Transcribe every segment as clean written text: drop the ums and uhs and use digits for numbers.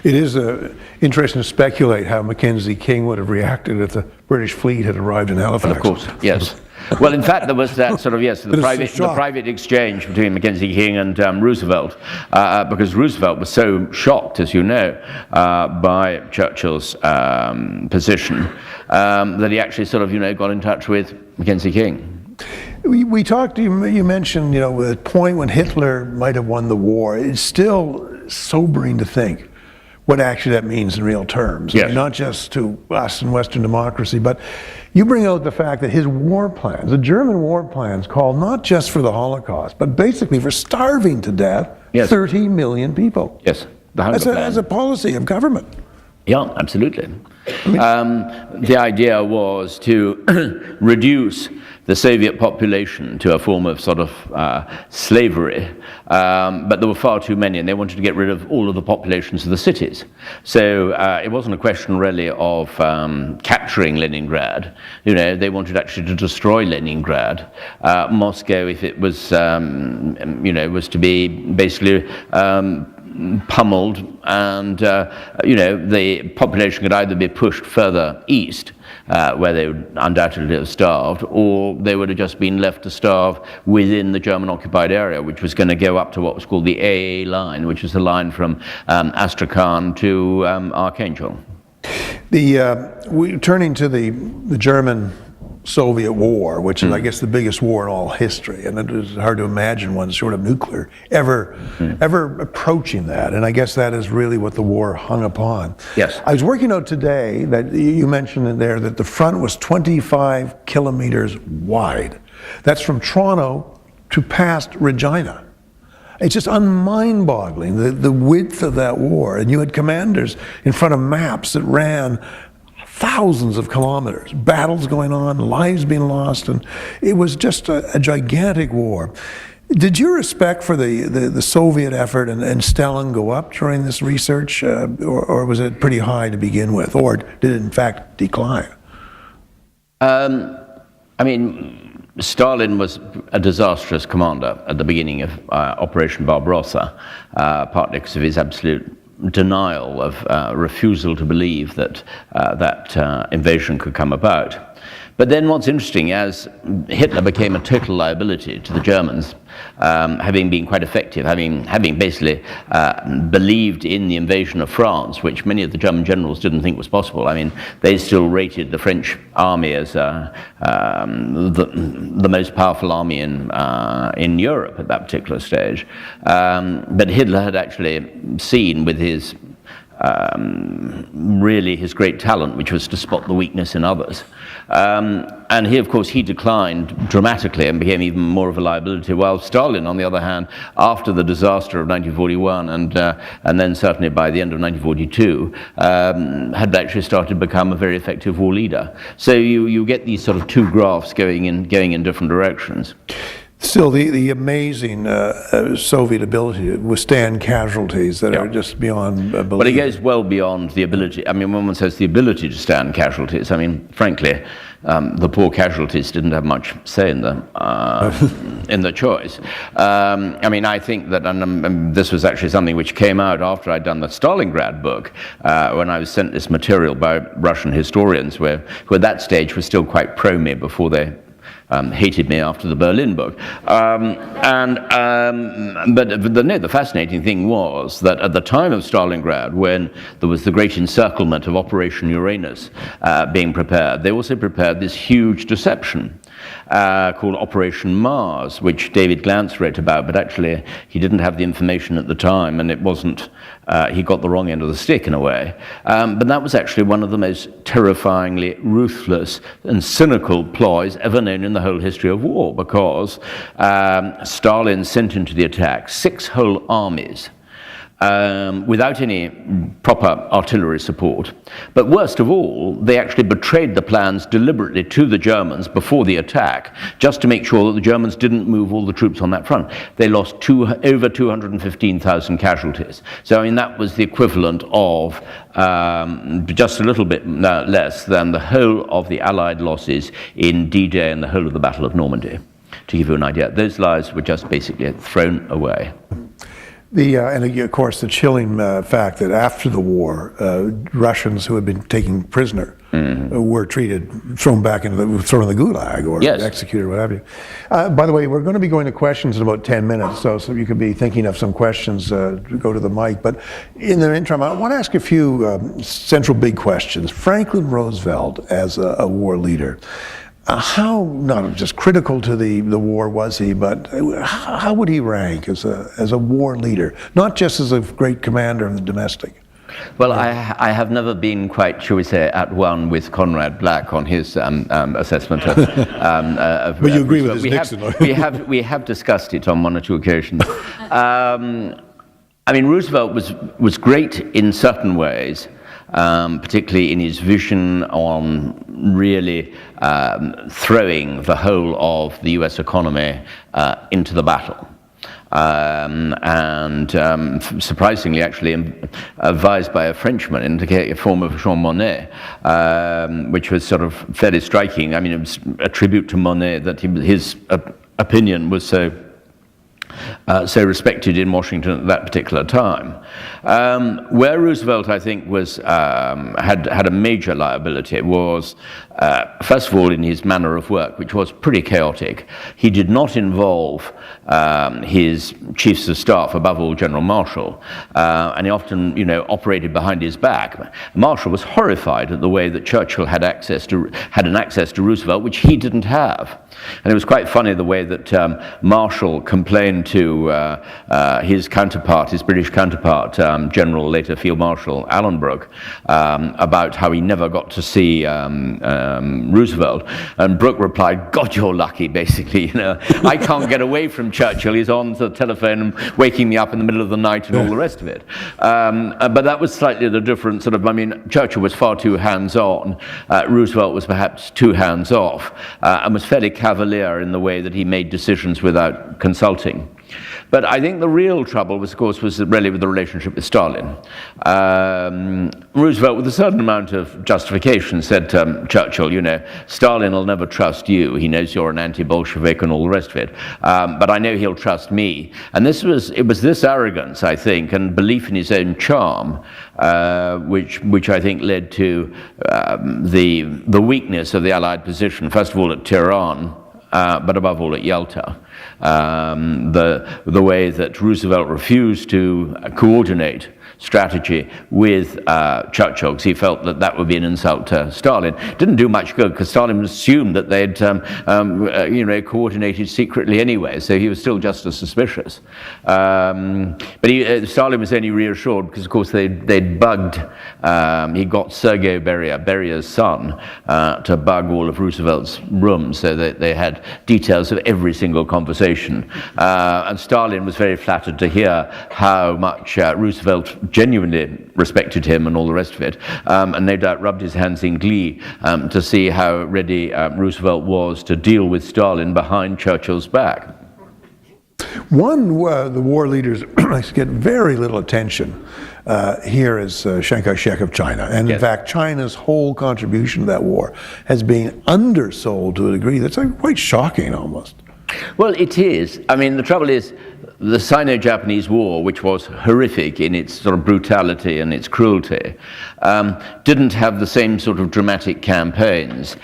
It is interesting to speculate how Mackenzie King would have reacted if the British fleet had arrived in Halifax. Of course, yes. Well, in fact, there was that sort of, yes, the private exchange between Mackenzie King and Roosevelt, because Roosevelt was so shocked, as you know, by Churchill's position, that he actually sort of, got in touch with Mackenzie King. We talked, you mentioned, the point when Hitler might have won the war. It's still sobering to think what actually that means in real terms. Yes. I mean, not just to us in Western democracy, but you bring out the fact that his war plans, the German war plans, called not just for the Holocaust, but basically for starving to death 30 million people. Yes, the hunger plan. As a policy of government. Yeah, absolutely. The idea was to reduce the Soviet population to a form of sort of slavery, but there were far too many, and they wanted to get rid of all of the populations of the cities. So it wasn't a question really of capturing Leningrad. They wanted actually to destroy Leningrad. Moscow, if it was, was to be basically pummeled, and the population could either be pushed further east, where they would undoubtedly have starved, or they would have just been left to starve within the German-occupied area, which was going to go up to what was called the AA line, which is the line from Astrakhan to Archangel. Turning to the German-Soviet War, which is, I guess, the biggest war in all history, and it is hard to imagine one sort of nuclear ever approaching that, and I guess that is really what the war hung upon. Yes. I was working out today that you mentioned in there that the front was 25 kilometers wide. That's from Toronto to past Regina. It's just mind-boggling, the width of that war, and you had commanders in front of maps that ran thousands of kilometers, battles going on, lives being lost, and it was just a gigantic war. Did your respect for the Soviet effort and Stalin go up during this research, or was it pretty high to begin with, or did it in fact decline? Stalin was a disastrous commander at the beginning of Operation Barbarossa, partly because of his absolute denial of refusal to believe that that invasion could come about. But then what's interesting, as Hitler became a total liability to the Germans, having been quite effective, having basically believed in the invasion of France, which many of the German generals didn't think was possible. They still rated the French army as the most powerful army in Europe at that particular stage. But Hitler had actually seen with his really his great talent, which was to spot the weakness in others. And he, of course, he declined dramatically and became even more of a liability, while Stalin, on the other hand, after the disaster of 1941 and then certainly by the end of 1942, had actually started to become a very effective war leader. So you get these sort of two graphs going in different directions. Still, the amazing Soviet ability to withstand casualties that are just beyond belief. But it goes well beyond the ability. When one says the ability to stand casualties, frankly, the poor casualties didn't have much say in the choice. I think that, and this was actually something which came out after I'd done the Stalingrad book, when I was sent this material by Russian historians, who at that stage were still quite pro me before they hated me after the Berlin book. But the fascinating thing was that at the time of Stalingrad, when there was the great encirclement of Operation Uranus being prepared, they also prepared this huge deception called Operation Mars, which David Glantz wrote about, but actually he didn't have the information at the time, and it wasn't, he got the wrong end of the stick in a way. But that was actually one of the most terrifyingly ruthless and cynical ploys ever known in the whole history of war, because Stalin sent into the attack 6 whole armies without any proper artillery support. But worst of all, they actually betrayed the plans deliberately to the Germans before the attack, just to make sure that the Germans didn't move all the troops on that front. They lost over 215,000 casualties. So that was the equivalent of just a little bit less than the whole of the Allied losses in D-Day and the whole of the Battle of Normandy. To give you an idea, those lives were just basically thrown away. And of course, the chilling fact that after the war, Russians who had been taken prisoner were thrown in the gulag or executed or what have you. By the way, we're going to be going to questions in about 10 minutes, so you could be thinking of some questions to go to the mic. But in the interim, I want to ask a few central big questions. Franklin Roosevelt, as a war leader, how not just critical to the war was he, but how would he rank as a war leader, not just as a great commander in the domestic? Well, I have never been quite, shall we say, at one with Conrad Black on his assessment of. But you agree with his Nixon? we have discussed it on one or two occasions. I mean, Roosevelt was great in certain ways. Particularly in his vision on really throwing the whole of the US economy into the battle. Surprisingly, actually, advised by a Frenchman in the form of Jean Monnet, which was sort of fairly striking. I mean, it was a tribute to Monnet that his opinion was so respected in Washington at that particular time. Where Roosevelt, I think, had a major liability was, first of all, in his manner of work, which was pretty chaotic. He did not involve his chiefs of staff, above all General Marshall, and he often, operated behind his back. Marshall was horrified at the way that Churchill had an access to Roosevelt, which he didn't have. And it was quite funny the way that Marshall complained to his British counterpart, General, later Field Marshal Alan Brooke, about how he never got to see Roosevelt. And Brooke replied, "God, you're lucky," basically. I can't get away from Churchill. He's on the telephone and waking me up in the middle of the night and all the rest of it. But that was slightly the difference. Churchill was far too hands-on. Roosevelt was perhaps too hands-off, and was fairly cavalier in the way that he made decisions without consulting. But I think the real trouble was really with the relationship with Stalin. Roosevelt, with a certain amount of justification, said to Churchill, Stalin will never trust you. He knows you're an anti-Bolshevik and all the rest of it. But I know he'll trust me. And it was this arrogance, I think, and belief in his own charm, which I think led to the weakness of the Allied position, first of all at Tehran, but above all at Yalta. The way that Roosevelt refused to coordinate strategy with Churchill, because he felt that would be an insult to Stalin. Didn't do much good, because Stalin assumed that they'd coordinated secretly anyway, so he was still just as suspicious. But Stalin was only reassured because, of course, they'd bugged, he got Sergei Berier's son, to bug all of Roosevelt's rooms, so that they had details of every single conversation. And Stalin was very flattered to hear how much Roosevelt genuinely respected him and all the rest of it, and no doubt rubbed his hands in glee to see how ready Roosevelt was to deal with Stalin behind Churchill's back. The war leaders get very little attention here is Chiang Kai-shek of China. And in fact, China's whole contribution to that war has been undersold to a degree that's quite shocking almost. Well, it is. I mean, the trouble is, the Sino-Japanese War, which was horrific in its sort of brutality and its cruelty, didn't have the same sort of dramatic campaigns,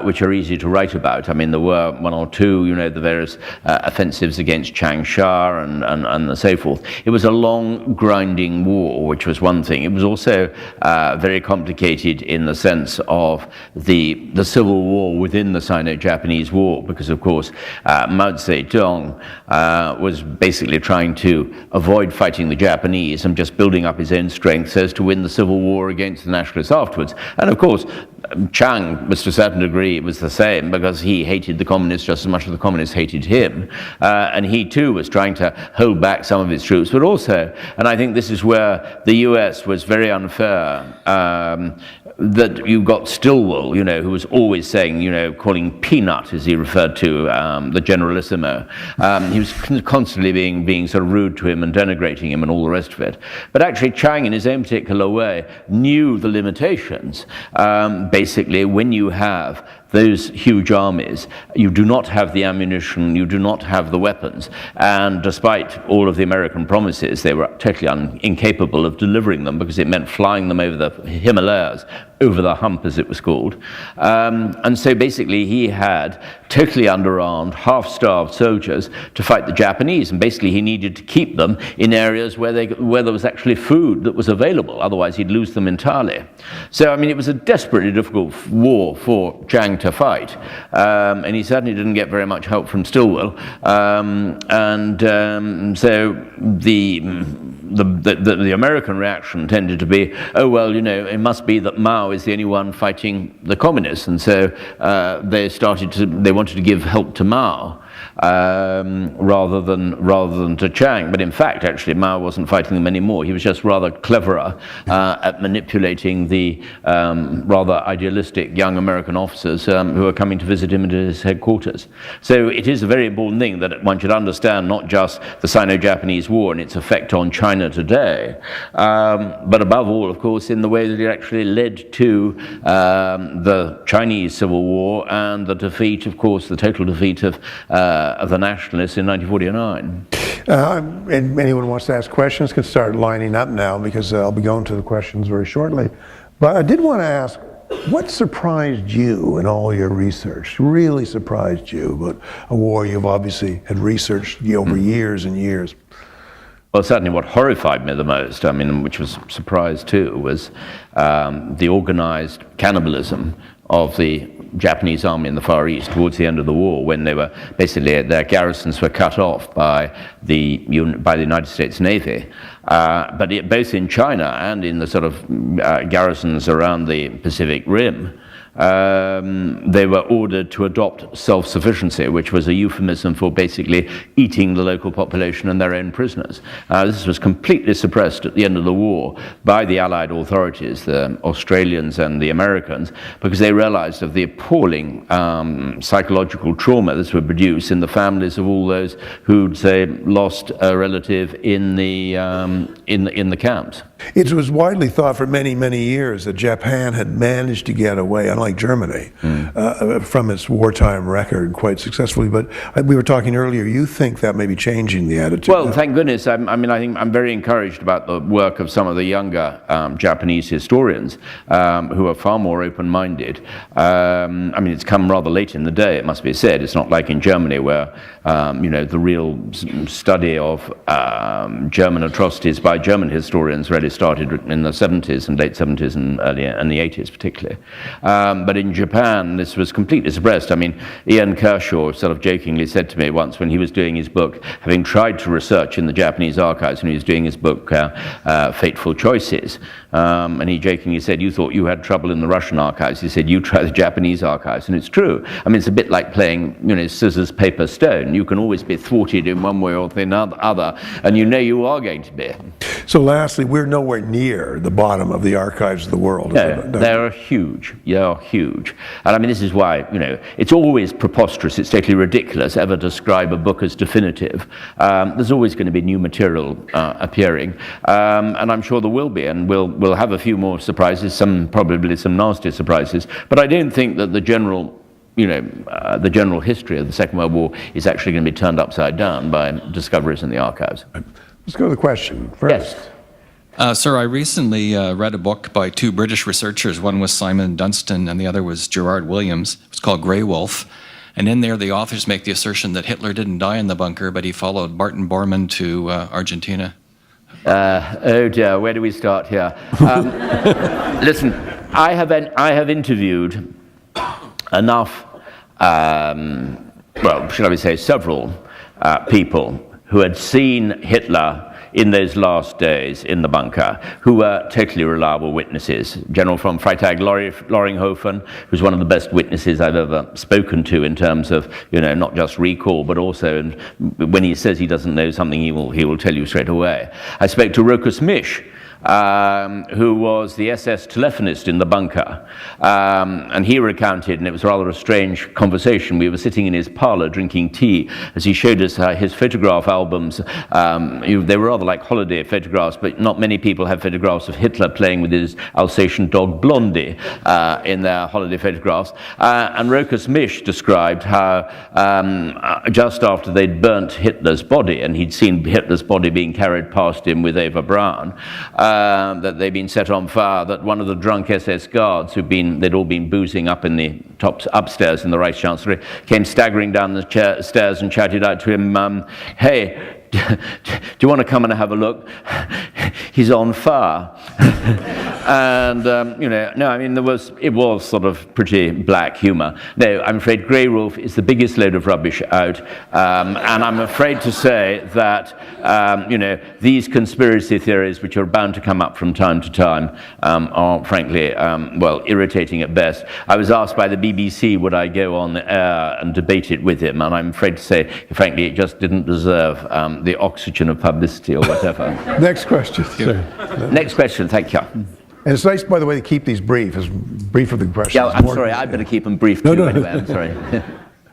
which are easy to write about. I mean, there were one or two, the various offensives against Changsha and so forth. It was a long, grinding war, which was one thing. It was also very complicated in the sense of the civil war within the Sino-Japanese War, because, of course, Mao Zedong was basically trying to avoid fighting the Japanese and just building up his own strength so as to win the civil war against the nationalists afterwards. And of course, Chiang was to a certain degree was the same, because he hated the communists just as much as the communists hated him. And he too was trying to hold back some of his troops, but also, and I think this is where the US was very unfair, that you got Stilwell, who was always saying, calling peanut, as he referred to the Generalissimo. He was constantly being sort of rude to him and denigrating him and all the rest of it. But actually, Chiang, in his own particular way, knew the limitations. Basically, when you have those huge armies, you do not have the ammunition, you do not have the weapons, and despite all of the American promises, they were totally incapable of delivering them because it meant flying them over the Himalayas, over the hump as it was called. And so basically he had totally underarmed, half-starved soldiers to fight the Japanese, and basically he needed to keep them in areas where there was actually food that was available, otherwise he'd lose them entirely. So I mean it was a desperately difficult war for Chiang to fight, and he certainly didn't get very much help from Stilwell, so the American reaction tended to be, oh well, you know, it must be that Mao is the only one fighting the communists, and so they wanted to give help to Mao rather than to Chiang. But in fact, actually, Mao wasn't fighting them anymore. He was just rather cleverer at manipulating the rather idealistic young American officers who were coming to visit him at his headquarters. So it is a very important thing that one should understand not just the Sino-Japanese War and its effect on China today, but above all, of course, in the way that it actually led to the Chinese Civil War and the defeat, of course, the total defeat of the nationalists in 1949. And anyone wants to ask questions can start lining up now, because I'll be going to the questions very shortly. But I did want to ask, what surprised you in all your research? Really surprised you about a war you've obviously had researched over years and years? Well, certainly what horrified me the most, I mean, which was a surprise too, was the organized cannibalism of the Japanese army in the Far East towards the end of the war, when they were basically, their garrisons were cut off by the United States Navy. But both in China and in the sort of garrisons around the Pacific Rim, they were ordered to adopt self-sufficiency, which was a euphemism for basically eating the local population and their own prisoners. This was completely suppressed at the end of the war by the Allied authorities, the Australians and the Americans, because they realized of the appalling psychological trauma this would produce in the families of all those who'd, say, lost a relative in the camps. It was widely thought for many, many years that Japan had managed to get away, unlike Germany, from its wartime record quite successfully. But we were talking earlier, you think that may be changing the attitude? Well, thank goodness. I think I'm very encouraged about the work of some of the younger Japanese historians who are far more open-minded. It's come rather late in the day, it must be said. It's not like in Germany where, the real study of German atrocities by German historians really started in the 70s and late 70s and earlier in the 80s particularly. But in Japan, this was completely suppressed. I mean, Ian Kershaw sort of jokingly said to me once when he was doing his book, having tried to research in the Japanese archives when he was doing his book, Fateful Choices, and he jokingly said, you thought you had trouble in the Russian archives. He said, you try the Japanese archives. And it's true. I mean, it's a bit like playing, scissors, paper, stone. You can always be thwarted in one way or the other, and you are going to be. So lastly, we're nowhere near the bottom of the archives of the world. No, they're huge. They are huge. And I mean, this is why, it's always preposterous, it's totally ridiculous ever to describe a book as definitive. There's always going to be new material appearing, and I'm sure there will be, and we'll have a few more surprises, probably some nasty surprises, but I don't think that the general history of the Second World War is actually going to be turned upside down by discoveries in the archives. Let's go to the question first. Yes. Sir, I recently read a book by two British researchers. One was Simon Dunstan and the other was Gerard Williams. It's called Grey Wolf. And in there, the authors make the assertion that Hitler didn't die in the bunker, but he followed Martin Bormann to Argentina. Oh dear, where do we start here? Listen, I have interviewed enough, shall we say, several people who had seen Hitler in those last days in the bunker, who were totally reliable witnesses. General von Freytag Loringhofen, who's one of the best witnesses I've ever spoken to in terms of, not just recall, but also when he says he doesn't know something, he will tell you straight away. I spoke to Rokas Misch, who was the SS telephonist in the bunker. And he recounted, and it was rather a strange conversation. We were sitting in his parlor drinking tea as he showed us his photograph albums. They were rather like holiday photographs, but not many people have photographs of Hitler playing with his Alsatian dog Blondie in their holiday photographs. And Rokas Misch described how just after they'd burnt Hitler's body, and he'd seen Hitler's body being carried past him with Eva Braun, that they'd been set on fire, that one of the drunk SS guards they'd all been boozing up in the upstairs in the Reichschancellery, came staggering down the stairs and shouted out to him, "Hey, do you want to come and have a look? He's on fire." And, no, I mean, it was sort of pretty black humor. No, I'm afraid Grey Wolf is the biggest load of rubbish out. And I'm afraid to say that, these conspiracy theories, which are bound to come up from time to time, are frankly, irritating at best. I was asked by the BBC would I go on the air and debate it with him, and I'm afraid to say, frankly, it just didn't deserve the oxygen of publicity or whatever. Next question, sir. Next question, thank you. And it's nice, by the way, to keep these brief, as brief of the questions. Yeah, I'm sorry, I better keep them brief too, anyway, I'm sorry.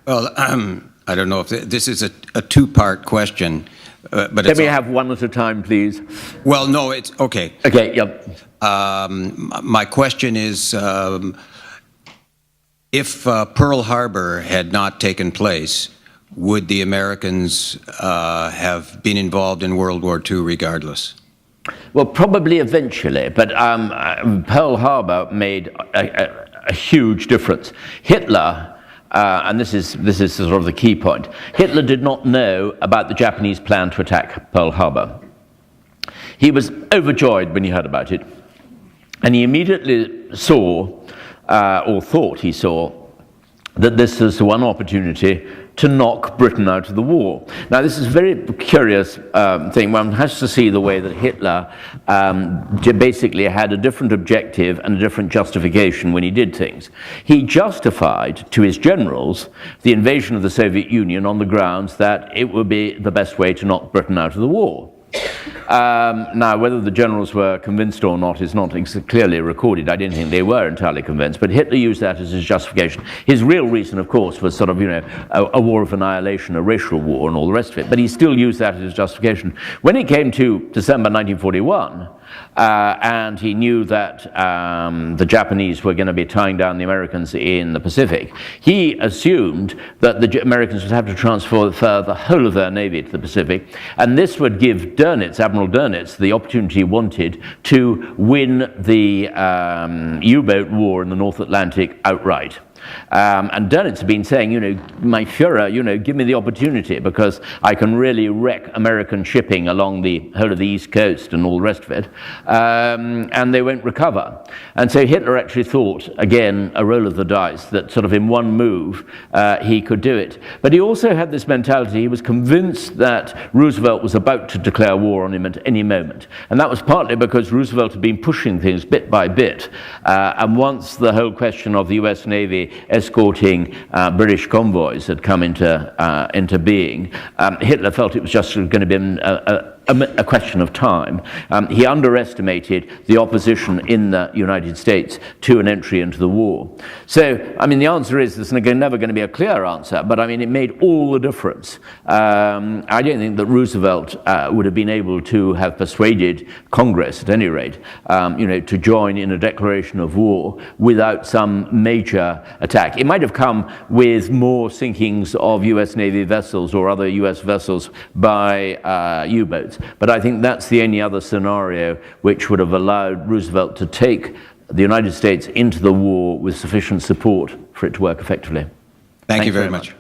Well, I don't know if this is a two-part question, but Can we have one at a time, please? Well, no, it's okay. Okay, yep. My question is, if Pearl Harbor had not taken place, would the Americans have been involved in World War II regardless? Well, probably eventually, but Pearl Harbor made a huge difference. Hitler, and this is sort of the key point, Hitler did not know about the Japanese plan to attack Pearl Harbor. He was overjoyed when he heard about it, and he immediately saw, or thought he saw, that this was the one opportunity to knock Britain out of the war. Now, this is a very curious thing. One has to see the way that Hitler basically had a different objective and a different justification when he did things. He justified to his generals the invasion of the Soviet Union on the grounds that it would be the best way to knock Britain out of the war. Now, whether the generals were convinced or not is not clearly recorded. I didn't think they were entirely convinced, but Hitler used that as his justification. His real reason, of course, was sort of, a war of annihilation, a racial war, and all the rest of it, but he still used that as his justification. When it came to December 1941, and he knew that the Japanese were going to be tying down the Americans in the Pacific, he assumed that the Americans would have to transfer the whole of their navy to the Pacific, and this would give Admiral Dönitz, the opportunity he wanted to win the U-boat war in the North Atlantic outright. And Dönitz had been saying, my Führer, give me the opportunity because I can really wreck American shipping along the whole of the East Coast and all the rest of it, and they won't recover. And so Hitler actually thought, again, a roll of the dice, that sort of in one move he could do it. But he also had this mentality, he was convinced that Roosevelt was about to declare war on him at any moment. And that was partly because Roosevelt had been pushing things bit by bit. And once the whole question of the US Navy escorting British convoys had come into being, Hitler felt it was just going to be a question of time. He underestimated the opposition in the United States to an entry into the war. So, the answer is there's never going to be a clear answer, but it made all the difference. I don't think that Roosevelt would have been able to have persuaded Congress, at any rate, to join in a declaration of war without some major attack. It might have come with more sinkings of US Navy vessels or other US vessels by U-boats. But I think that's the only other scenario which would have allowed Roosevelt to take the United States into the war with sufficient support for it to work effectively. Thank you very much.